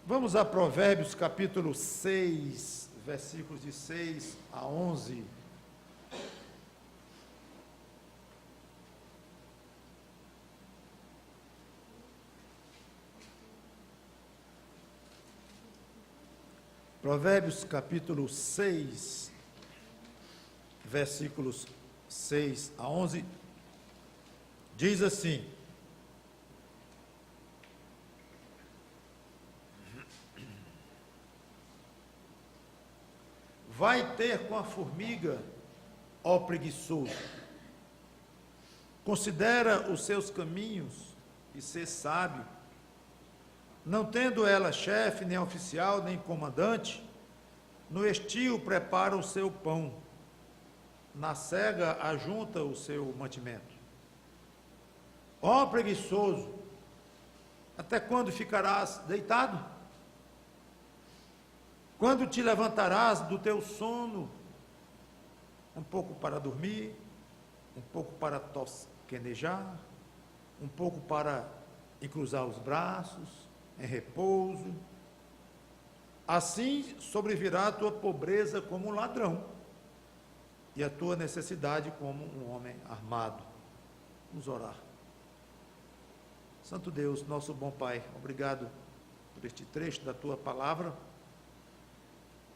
Vamos a Provérbios capítulo 6, versículos de 6 a 11. Provérbios capítulo 6, versículos 6 a 11, diz assim: vai ter com a formiga, ó preguiçoso, considera os seus caminhos e sê sábio. Não tendo ela chefe, nem oficial, nem comandante, no estio prepara o seu pão, na cega ajunta o seu mantimento. Ó preguiçoso, até quando ficarás deitado? Quando te levantarás do teu sono? Um pouco para dormir, um pouco para tosquenejar, um pouco para encruzar os braços, em repouso. Assim sobrevirá a tua pobreza como um ladrão, e a tua necessidade como um homem armado. Vamos orar. Santo Deus, nosso bom Pai, obrigado por este trecho da tua palavra,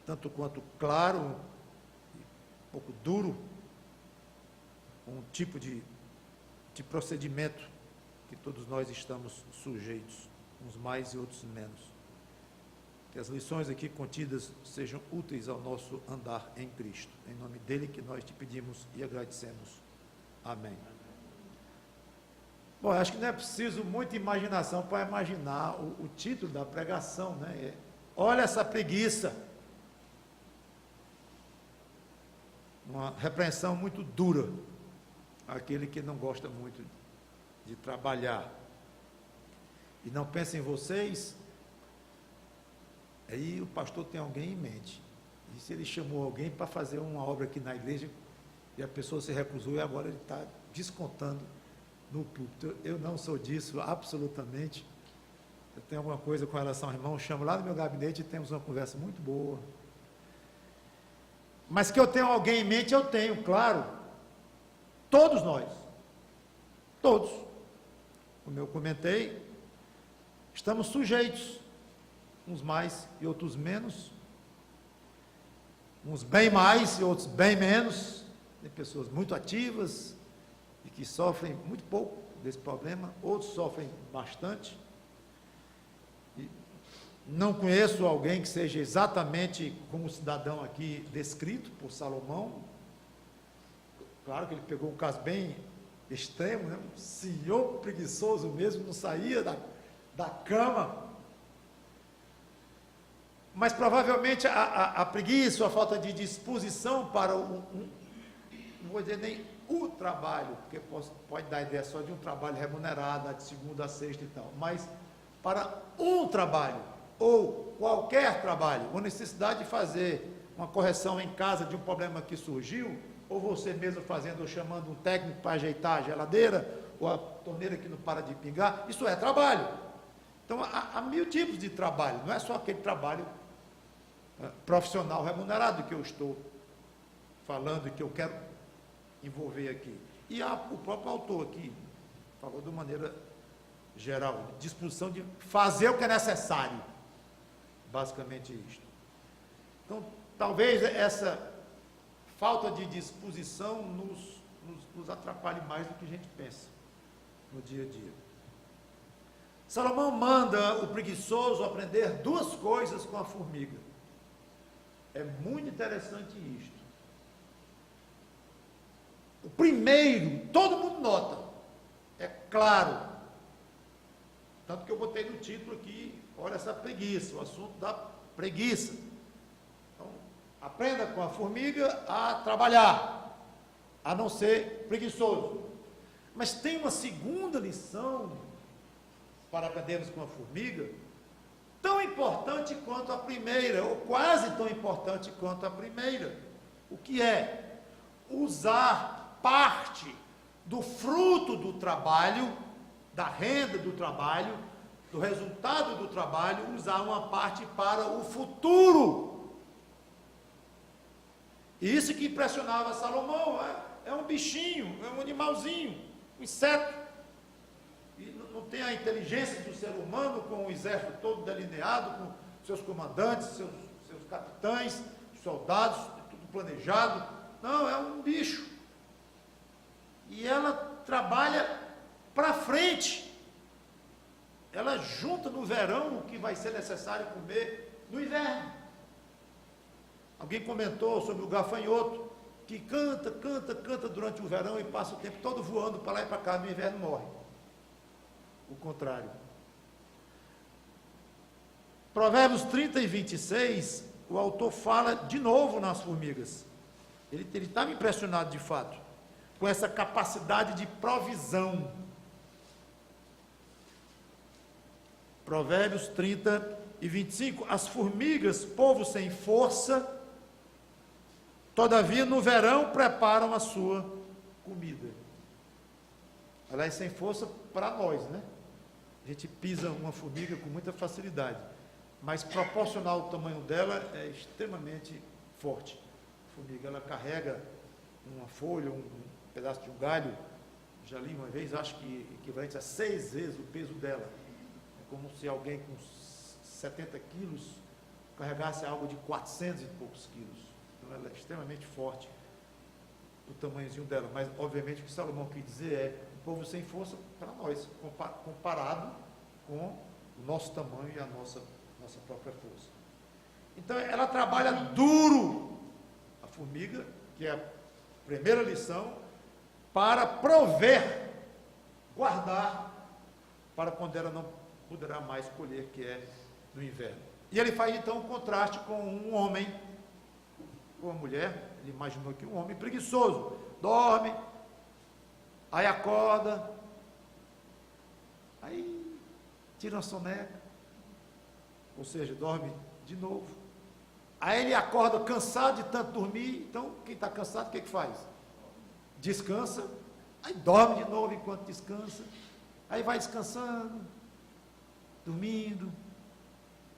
tanto quanto claro, um pouco duro, um tipo de procedimento que todos nós estamos sujeitos, uns mais e outros menos. Que as lições aqui contidas sejam úteis ao nosso andar em Cristo. Em nome dele que nós te pedimos e agradecemos. Amém. Bom, acho que não é preciso muita imaginação para imaginar o título da pregação, né? Olha essa preguiça. Uma repreensão muito dura àquele que não gosta muito de trabalhar. E não pensa em vocês, aí o pastor tem alguém em mente. E se ele chamou alguém para fazer uma obra aqui na igreja, e a pessoa se recusou, e agora ele está descontando no púlpito. Eu não sou disso, absolutamente. Eu tenho alguma coisa com relação ao irmão, chamo lá no meu gabinete e temos uma conversa muito boa. Mas que eu tenho alguém em mente, eu tenho, claro. Todos nós. Todos. Como eu comentei, estamos sujeitos, uns mais e outros menos, uns bem mais e outros bem menos. Tem pessoas muito ativas e que sofrem muito pouco desse problema, outros sofrem bastante. E não conheço alguém que seja exatamente como o cidadão aqui descrito por Salomão. Claro que ele pegou um caso bem extremo, né? Um senhor preguiçoso mesmo, não saía da cama, mas provavelmente a preguiça, a falta de disposição para não vou dizer nem o trabalho, porque pode dar ideia só de um trabalho remunerado, de segunda a sexta e tal, mas para um trabalho, ou qualquer trabalho, ou necessidade de fazer uma correção em casa de um problema que surgiu, ou você mesmo fazendo ou chamando um técnico para ajeitar a geladeira, ou a torneira que não para de pingar, isso é trabalho. Então, há mil tipos de trabalho, não é só aquele trabalho profissional remunerado que eu estou falando e que eu quero envolver aqui. E o próprio autor aqui falou de maneira geral, disposição de fazer o que é necessário, basicamente isto. Então, talvez essa falta de disposição nos atrapalhe mais do que a gente pensa no dia a dia. Salomão manda o preguiçoso aprender duas coisas com a formiga. É muito interessante isto. O primeiro, todo mundo nota, é claro, tanto que eu botei no título aqui, olha essa preguiça, o assunto da preguiça. Então, aprenda com a formiga a trabalhar, a não ser preguiçoso. Mas tem uma segunda lição para aprendermos com a formiga, tão importante quanto a primeira, ou quase tão importante quanto a primeira. O que é? Usar parte do fruto do trabalho, da renda do trabalho, do resultado do trabalho, usar uma parte para o futuro. E isso que impressionava Salomão, é um bichinho, é um animalzinho, um inseto. E não tem a inteligência do ser humano, com o exército todo delineado, com seus comandantes, seus capitães, soldados, tudo planejado. Não, é um bicho. E ela trabalha para frente. Ela junta no verão o que vai ser necessário comer no inverno. Alguém comentou sobre o gafanhoto, que canta durante o verão e passa o tempo todo voando para lá e para cá, no inverno morre. O contrário. Provérbios 30 e 26, o autor fala de novo nas formigas. Ele estava impressionado de fato, com essa capacidade de provisão. Provérbios 30 e 25, as formigas, povo sem força, todavia no verão preparam a sua comida. Aliás, sem força para nós, né? A gente pisa uma formiga com muita facilidade, mas proporcional ao tamanho dela é extremamente forte. A formiga, ela carrega uma folha, um pedaço de um galho, já li uma vez, acho que equivalente a 6 vezes o peso dela. É como se alguém com 70 quilos carregasse algo de 400 e poucos quilos. Então ela é extremamente forte, o tamanhozinho dela. Mas, obviamente, o que Salomão quis dizer é um povo sem força para nós, comparado com o nosso tamanho e a nossa própria força. Então, ela trabalha duro, a formiga, que é a primeira lição, para prover, guardar, para quando ela não poderá mais colher, que é no inverno. E ele faz então um contraste com um homem, com uma mulher. Ele imaginou que um homem preguiçoso, dorme, aí acorda, aí tira uma soneca, ou seja, dorme de novo. Aí ele acorda cansado de tanto dormir. Então, quem está cansado, o que faz? Descansa, aí dorme de novo enquanto descansa, aí vai descansando, dormindo,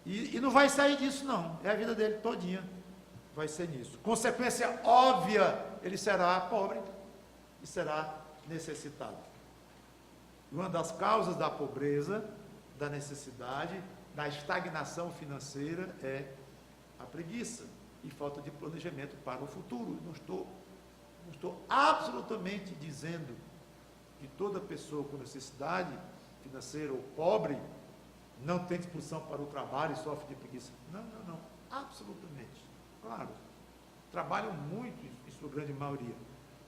e não vai sair disso não, é a vida dele todinha, vai ser nisso. Consequência óbvia, ele será pobre e será necessitado. Uma das causas da pobreza, da necessidade, da estagnação financeira é a preguiça e falta de planejamento para o futuro. Não estou absolutamente dizendo que toda pessoa com necessidade financeira ou pobre não tem disposição para o trabalho e sofre de preguiça. Não, absolutamente. Claro, trabalham muito em sua grande maioria,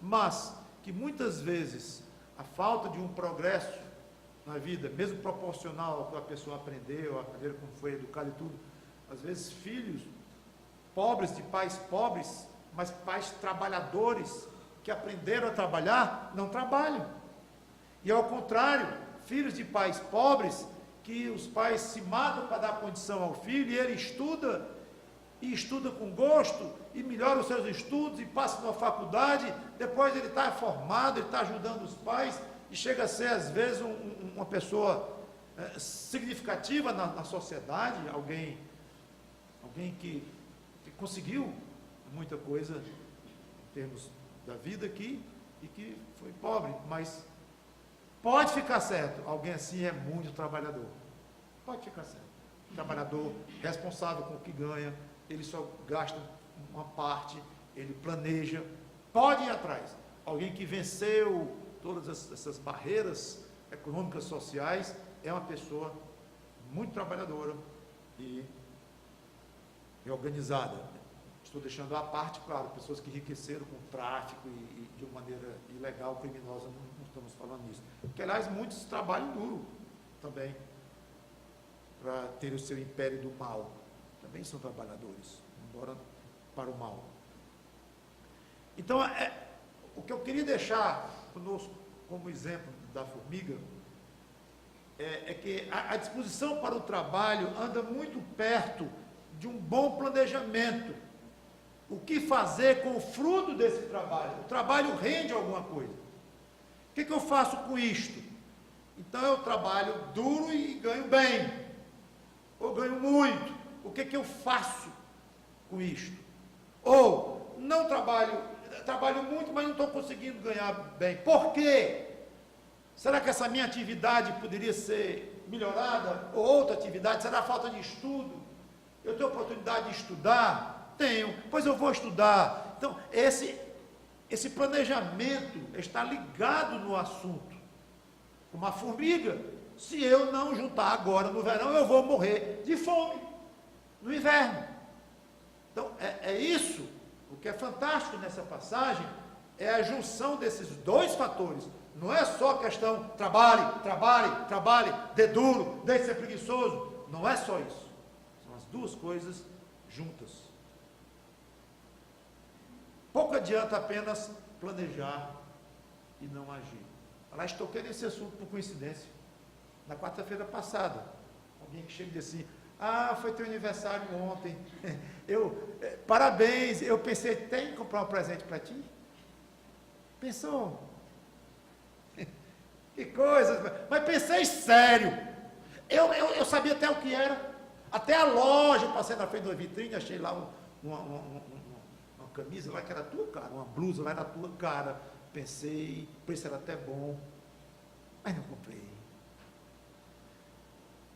mas que muitas vezes a falta de um progresso na vida, mesmo proporcional ao que a pessoa aprendeu, a maneira como foi educada e tudo, às vezes filhos pobres, de pais pobres, mas pais trabalhadores, que aprenderam a trabalhar, não trabalham. E ao contrário, filhos de pais pobres, que os pais se matam para dar condição ao filho, e ele estuda, e estuda com gosto, e melhora os seus estudos, e passa numa faculdade, depois ele está formado, ele está ajudando os pais, e chega a ser, às vezes, uma pessoa significativa na sociedade, alguém que conseguiu muita coisa em termos da vida aqui, e que foi pobre, mas pode ficar certo, alguém assim é muito trabalhador, pode ficar certo, trabalhador responsável com o que ganha, ele só gasta uma parte, ele planeja, pode ir atrás. Alguém que venceu todas essas barreiras econômicas, sociais, é uma pessoa muito trabalhadora e organizada. Estou deixando à parte, claro, pessoas que enriqueceram com tráfico e de uma maneira ilegal, criminosa, não estamos falando nisso. Porque, aliás, muitos trabalham duro também para ter o seu império do mal. Também são trabalhadores, embora para o mal. Então, o que eu queria deixar conosco como exemplo da formiga é que a disposição para o trabalho anda muito perto de um bom planejamento. O que fazer com o fruto desse trabalho? O trabalho rende alguma coisa. O que eu faço com isto? Então eu trabalho duro e ganho bem, ou ganho muito. O que eu faço com isto? Ou não trabalho muito, mas não estou conseguindo ganhar bem. Por quê? Será que essa minha atividade poderia ser melhorada? Ou outra atividade? Será falta de estudo? Eu tenho oportunidade de estudar? Tenho, pois eu vou estudar. Então, esse planejamento está ligado no assunto. Uma formiga, se eu não juntar agora no verão, eu vou morrer de fome no inverno. Então, é isso, o que é fantástico nessa passagem, é a junção desses dois fatores. Não é só questão trabalhe, dê duro, deixe de ser preguiçoso. Não é só isso. São as duas coisas juntas. Pouco adianta apenas planejar e não agir. Aliás, toquei nesse assunto por coincidência. Na quarta-feira passada, alguém que chega e diz assim: foi teu aniversário ontem. Parabéns. Eu pensei, tem que comprar um presente para ti? Pensou? Que coisa. Mas pensei sério. Eu sabia até o que era. Até a loja, passei na frente da vitrine, achei lá uma camisa lá que era tua cara, uma blusa lá era tua cara. Pensei, o preço era até bom, mas não comprei.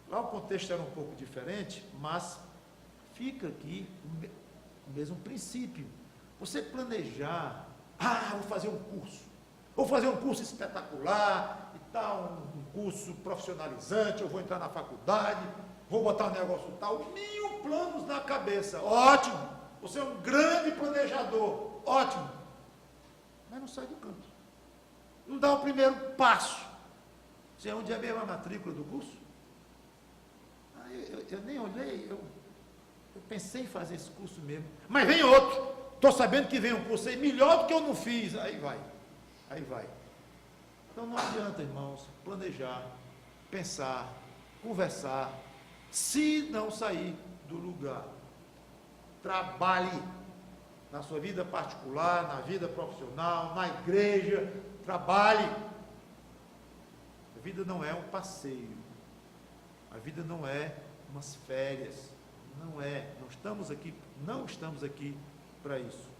Lá o contexto era um pouco diferente, mas fica aqui o mesmo princípio. Você planejar, vou fazer um curso espetacular e tal, um curso profissionalizante, eu vou entrar na faculdade, vou botar um negócio tal, 1000 planos na cabeça, ótimo, você é um grande planejador, ótimo. Mas não sai do canto. Não dá o primeiro passo. Você onde é mesmo a matrícula do curso? Eu nem olhei, eu pensei em fazer esse curso mesmo. Mas vem outro. Estou sabendo que vem um curso aí melhor do que eu não fiz. Aí vai. Então não adianta, irmãos, planejar, pensar, conversar, se não sair do lugar. Trabalhe. Na sua vida particular, na vida profissional, na igreja, trabalhe. A vida não é um passeio. A vida não é umas férias. Não estamos aqui para isso.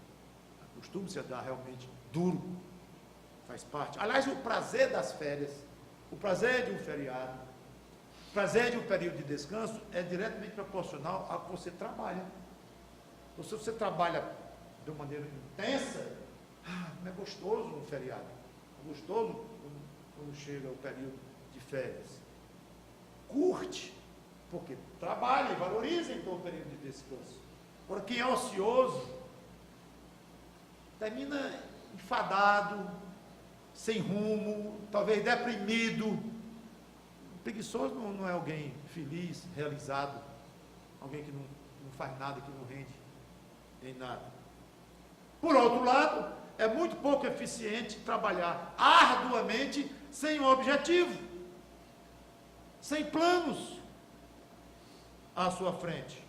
Acostume-se a dar realmente duro. Faz parte. Aliás, o prazer das férias, o prazer de um feriado, o prazer de um período de descanso é diretamente proporcional ao que você trabalha. Então, se você trabalha de uma maneira intensa, não é gostoso um feriado. É gostoso quando chega o período de férias. Curte, porque trabalhe, valorize então o período de descanso. Agora, quem é ocioso, termina enfadado, sem rumo, talvez deprimido. Preguiçoso não é alguém feliz, realizado, alguém que não faz nada, que não rende em nada. Por outro lado, é muito pouco eficiente trabalhar arduamente sem um objetivo, sem planos à sua frente.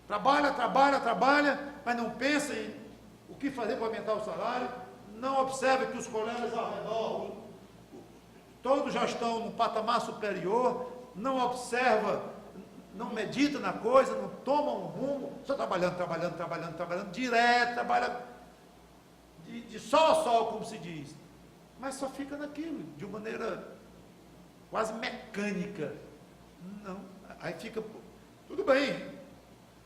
Trabalha, mas não pensa em o que fazer para aumentar o salário, não observa que os colegas ao redor, todos já estão num patamar superior, não observa, não medita na coisa, não toma um rumo, só trabalhando, direto, trabalha de sol a sol, como se diz, mas só fica naquilo, de uma maneira quase mecânica. Não, aí fica, tudo bem,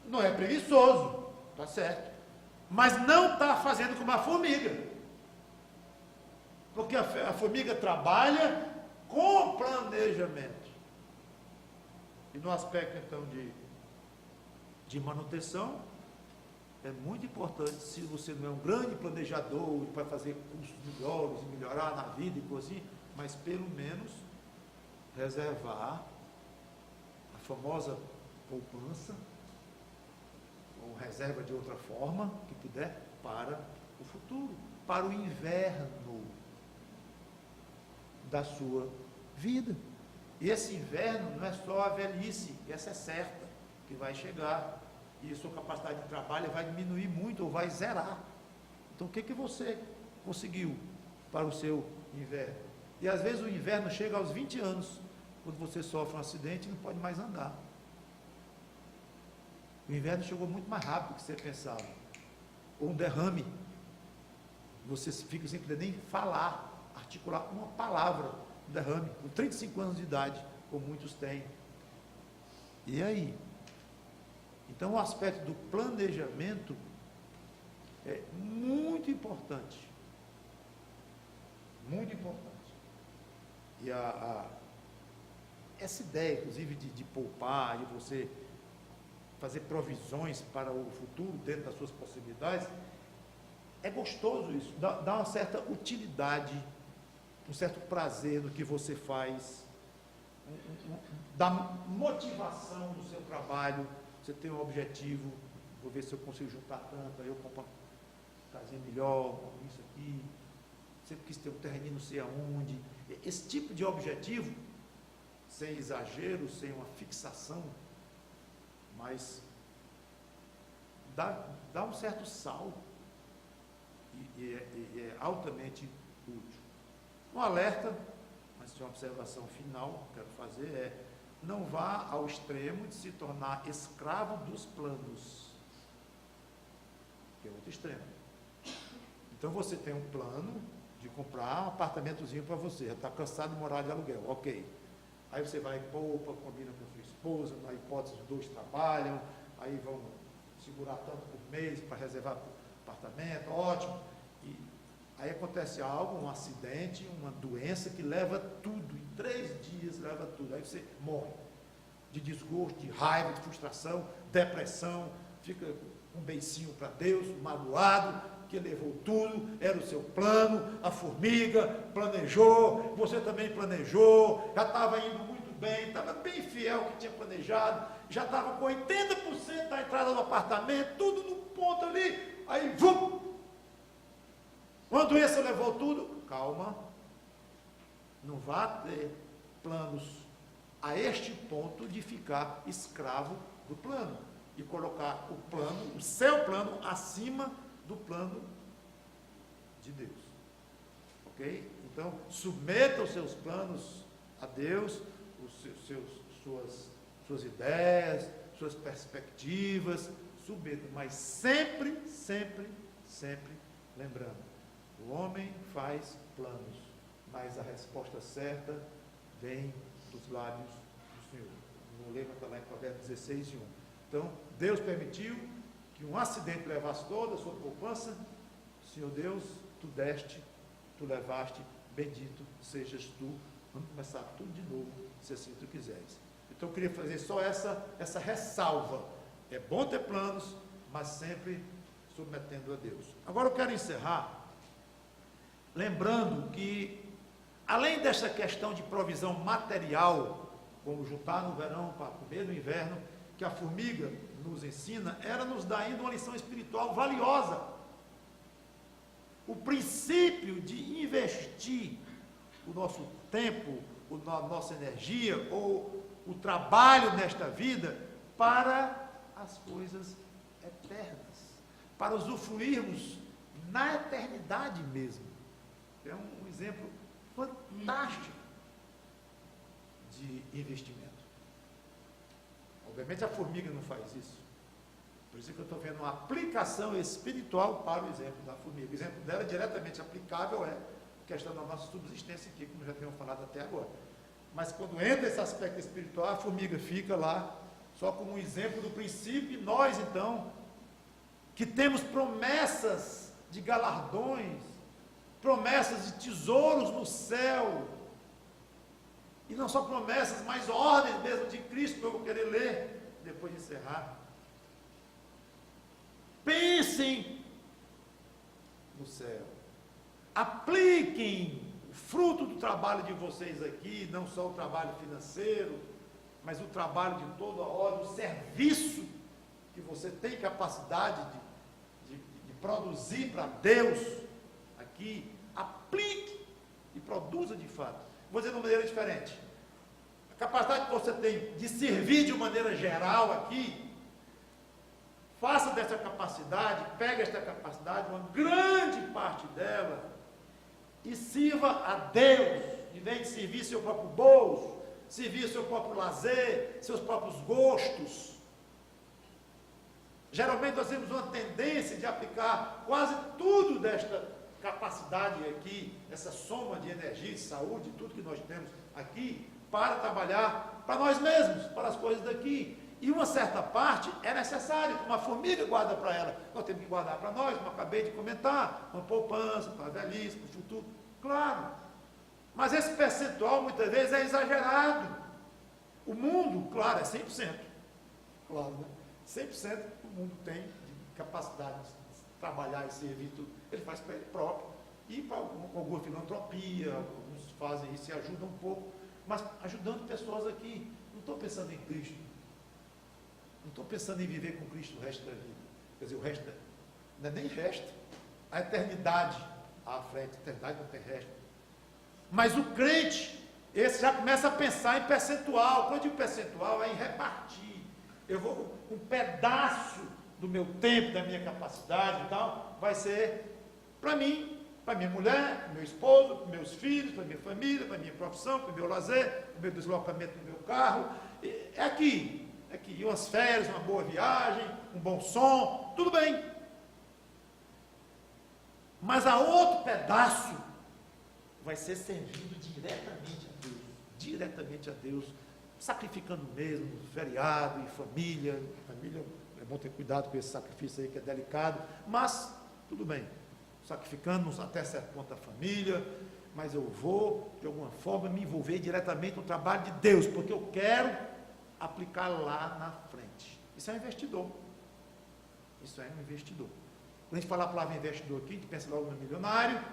não é preguiçoso, está certo, mas não está fazendo como a formiga, porque a formiga trabalha com planejamento. E no aspecto, então, de manutenção, é muito importante, se você não é um grande planejador para fazer cursos melhores, melhorar na vida e coisa assim, mas pelo menos reservar a famosa poupança, ou reserva de outra forma, que puder, para o futuro, para o inverno da sua vida. E esse inverno não é só a velhice, essa é certa, que vai chegar, e a sua capacidade de trabalho vai diminuir muito, ou vai zerar. Então, o que você conseguiu para o seu inverno? E às vezes o inverno chega aos 20 anos, quando você sofre um acidente e não pode mais andar. O inverno chegou muito mais rápido do que você pensava. Ou um derrame. Você fica sem poder nem falar, articular uma palavra. Um derrame, com 35 anos de idade, como muitos têm. E aí? Então o aspecto do planejamento é muito importante. Muito importante. E essa ideia, inclusive, de poupar, de você fazer provisões para o futuro dentro das suas possibilidades, é gostoso isso, dá uma certa utilidade, um certo prazer no que você faz, dá motivação do seu trabalho. Você tem um objetivo, vou ver se eu consigo juntar tanto, aí eu compro uma casinha melhor, isso aqui, sempre quis ter um terreninho não sei aonde. Esse tipo de objetivo, sem exagero, sem uma fixação, mas dá um certo sal e é altamente útil. Um alerta, mas uma observação final que eu quero fazer é: não vá ao extremo de se tornar escravo dos planos, que é outro extremo. Então você tem um plano de comprar um apartamentozinho para você, já está cansado de morar de aluguel, ok. Aí você vai, poupa, combina com sua esposa, na hipótese os dois trabalham, aí vão segurar tanto por mês para reservar apartamento, ótimo. E aí acontece algo, um acidente, uma doença que leva tudo, em 3 dias leva tudo. Aí você morre de desgosto, de raiva, de frustração, depressão, fica com um beicinho para Deus, magoado, que levou tudo, era o seu plano, a formiga planejou, você também planejou, já estava indo muito bem, estava bem fiel ao que tinha planejado, já estava com 80% da entrada do apartamento, tudo no ponto ali, aí vum! Uma doença levou tudo. Calma, não vá ter planos a este ponto de ficar escravo do plano e colocar o plano, o seu plano, acima do plano de Deus. Ok? Então, submeta os seus planos a Deus, suas ideias, suas perspectivas, submeta, mas sempre, sempre, sempre lembrando: o homem faz planos, mas a resposta certa vem dos lábios do Senhor. Vou ler, está lá em Provérbios 16:1. Então, Deus permitiu que um acidente levasse toda a sua poupança. Senhor Deus, tu deste, tu levaste, bendito sejas tu. Vamos começar tudo de novo, se assim tu quiseres. Então eu queria fazer só essa ressalva. É bom ter planos, mas sempre submetendo a Deus. Agora eu quero encerrar lembrando que, além dessa questão de provisão material, como juntar no verão para comer no inverno, que a formiga nos ensina, ela nos dá ainda uma lição espiritual valiosa. O princípio de investir o nosso tempo, a nossa energia ou o trabalho nesta vida para as coisas eternas, para usufruirmos na eternidade mesmo. É um exemplo fantástico de investimento. Obviamente a formiga não faz isso. Por isso que eu estou vendo uma aplicação espiritual para o exemplo da formiga. O exemplo dela diretamente aplicável é a questão da nossa subsistência aqui, como já temos falado até agora. Mas quando entra esse aspecto espiritual, a formiga fica lá só como um exemplo do princípio. E nós, então, que temos promessas de galardões, promessas de tesouros no céu, e não só promessas, mas ordens mesmo de Cristo, que eu vou querer ler depois de encerrar. Pensem no céu, apliquem o fruto do trabalho de vocês aqui, não só o trabalho financeiro, mas o trabalho de toda a ordem, o serviço que você tem capacidade de produzir para Deus aqui, aplique e produza de fato. Vou dizer de uma maneira diferente: a capacidade que você tem de servir de maneira geral aqui, faça dessa capacidade, pegue esta capacidade, uma grande parte dela, e sirva a Deus em vez de servir seu próprio bolso, servir seu próprio lazer, seus próprios gostos. Geralmente nós temos uma tendência de aplicar quase tudo desta capacidade aqui, essa soma de energia, de saúde, tudo que nós temos aqui, para trabalhar para nós mesmos, para as coisas daqui. E uma certa parte é necessária, como a família guarda para ela. Nós temos que guardar para nós, como eu acabei de comentar, uma poupança, para a velhice, para o futuro. Claro. Mas esse percentual, muitas vezes, é exagerado. O mundo, claro, é 100%. Claro, né? 100% o mundo tem de capacidade de trabalhar e servir tudo. Ele faz para ele próprio. E para alguma filantropia, alguns fazem isso e ajudam um pouco. Mas ajudando pessoas aqui. Não estou pensando em Cristo. Não estou pensando em viver com Cristo o resto da vida. Quer dizer, o resto não é nem resto. A eternidade à frente. A eternidade não tem resto. Mas o crente, esse já começa a pensar em percentual. Quando eu digo percentual, é em repartir. Eu vou, um pedaço do meu tempo, da minha capacidade e tal, vai ser para mim, para minha mulher, para meu esposo, para meus filhos, para minha família, para minha profissão, para o meu lazer, para o meu deslocamento do meu carro. É aqui. Aqui, umas férias, uma boa viagem, um bom som, tudo bem. Mas a outro pedaço vai ser servindo diretamente a Deus, sacrificando mesmo, feriado e família. Família, é bom ter cuidado com esse sacrifício aí que é delicado, mas tudo bem, sacrificando até certo ponto a família, mas eu vou, de alguma forma, me envolver diretamente no trabalho de Deus, porque eu quero aplicar lá na frente. Isso é um investidor. Isso é um investidor. Quando a gente fala a palavra investidor aqui, a gente pensa logo no milionário,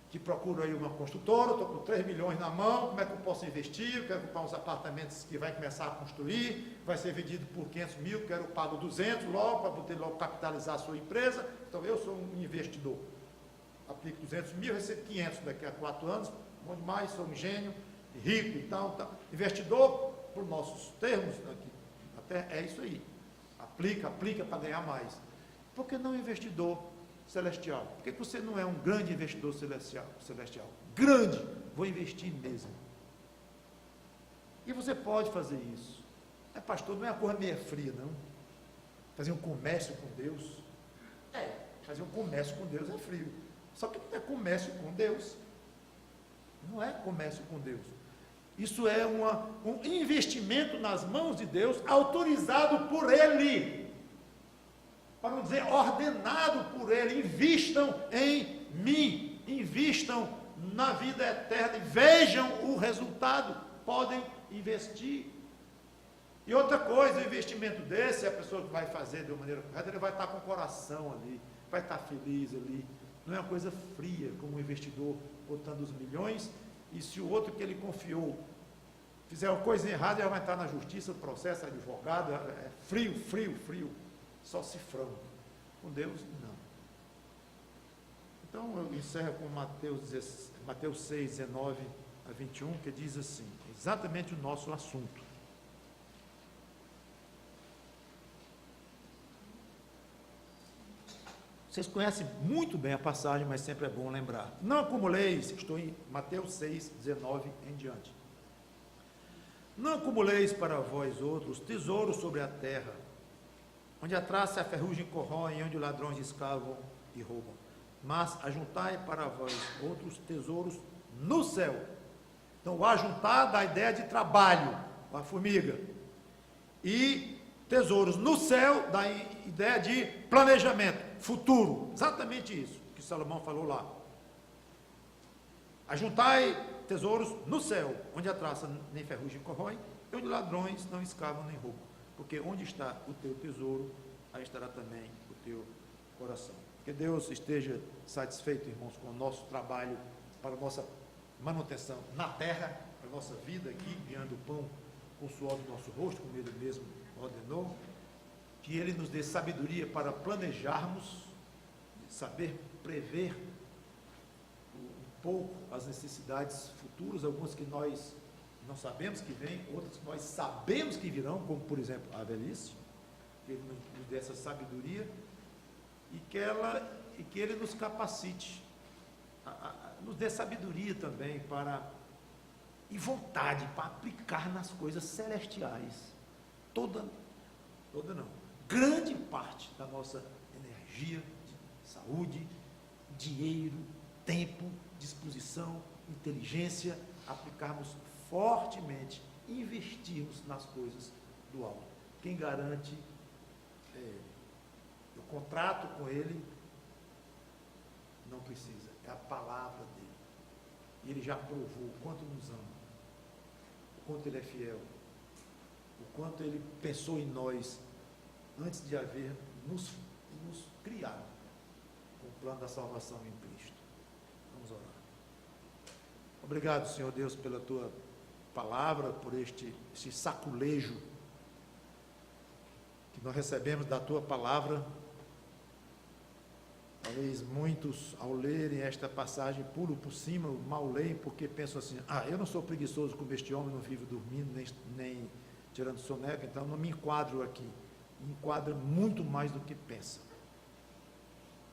que procura aí uma construtora, estou com 3 milhões na mão, como é que eu posso investir? Eu quero comprar uns apartamentos que vai começar a construir, vai ser vendido por 500 mil, quero pago 200 logo, para poder logo capitalizar a sua empresa. Então eu sou um investidor. Aplico 200 mil, recebo 500 daqui a 4 anos, bom demais, sou um gênio, rico e tal. Investidor, por nossos termos, aqui, até é isso aí. Aplica para ganhar mais. Por que não investidor celestial? Por que você não é um grande investidor celestial? Grande, vou investir mesmo. E você pode fazer isso. Pastor, não é uma coisa meio fria, não. Fazer um comércio com Deus. Fazer um comércio com Deus é frio. Só que não é comércio com Deus. Não é comércio com Deus. Isso é um investimento nas mãos de Deus, autorizado por Ele. Para não dizer ordenado por Ele. Invistam em mim. Invistam na vida eterna. E vejam o resultado. Podem investir. E outra coisa, o investimento desse, a pessoa que vai fazer de uma maneira correta, ele vai estar com o coração ali. Vai estar feliz ali. Não é uma coisa fria, como o investidor botando os milhões. E se o outro que ele confiou fizer uma coisa errada, ele vai entrar na justiça, processo, advogado, é frio, só cifrão. Com Deus, não. Então, eu encerro com Mateus 6, 19 a 21, que diz assim, exatamente o nosso assunto. Vocês conhecem muito bem a passagem, mas sempre é bom lembrar. Não acumuleis, estou em Mateus 6, 19 em diante. Não acumuleis para vós outros tesouros sobre a terra, onde a traça e a ferrugem corroem, onde os ladrões escavam e roubam. Mas ajuntai para vós outros tesouros no céu. Então, o ajuntar dá a ideia de trabalho, a formiga. E tesouros no céu dá a ideia de planejamento, futuro. Exatamente isso que Salomão falou lá. Ajuntai tesouros no céu, onde a traça nem ferrugem corrói, e onde ladrões não escavam nem roubam. Porque onde está o teu tesouro, aí estará também o teu coração. Que Deus esteja satisfeito, irmãos, com o nosso trabalho, para a nossa manutenção na terra, para a nossa vida aqui, ganhando pão com o suor do nosso rosto, como Ele mesmo ordenou. Que Ele nos dê sabedoria para planejarmos, saber prever um pouco as necessidades futuras, algumas que nós não sabemos que vêm, outras que nós sabemos que virão, como por exemplo a velhice. Que Ele nos dê essa sabedoria e que Ele nos capacite, nos dê sabedoria também para e vontade para aplicar nas coisas celestiais toda não, grande parte da nossa energia, saúde, dinheiro, tempo, disposição, inteligência, aplicarmos fortemente, investirmos nas coisas do alto. Quem garante o contrato com Ele não precisa, é a palavra dele. E Ele já provou o quanto nos ama, o quanto Ele é fiel, o quanto Ele pensou em nós antes de haver nos criado com o plano da salvação em Cristo. Vamos orar. Obrigado, Senhor Deus, pela Tua palavra, por este saculejo que nós recebemos da Tua palavra. Talvez muitos, ao lerem esta passagem, pulam por cima, mal leem, porque pensam assim: eu não sou preguiçoso como este homem, não vivo dormindo, nem tirando soneca, então não me enquadro aqui. Me enquadra muito mais do que pensa.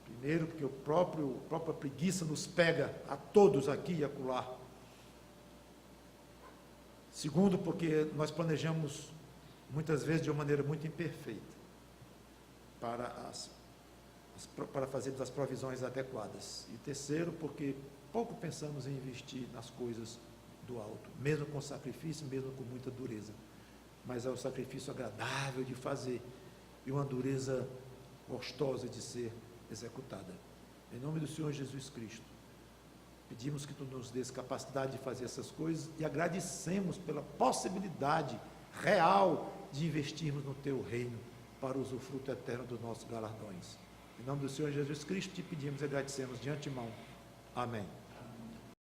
Primeiro, porque a própria preguiça nos pega a todos aqui e acolá. Segundo, porque nós planejamos, muitas vezes, de uma maneira muito imperfeita, para fazermos as provisões adequadas. E terceiro, porque pouco pensamos em investir nas coisas do alto, mesmo com sacrifício, mesmo com muita dureza. Mas é um sacrifício agradável de fazer e uma dureza gostosa de ser executada. Em nome do Senhor Jesus Cristo, pedimos que Tu nos dês capacidade de fazer essas coisas e agradecemos pela possibilidade real de investirmos no Teu reino para o usufruto eterno dos nossos galardões. Em nome do Senhor Jesus Cristo, te pedimos e agradecemos de antemão. Amém.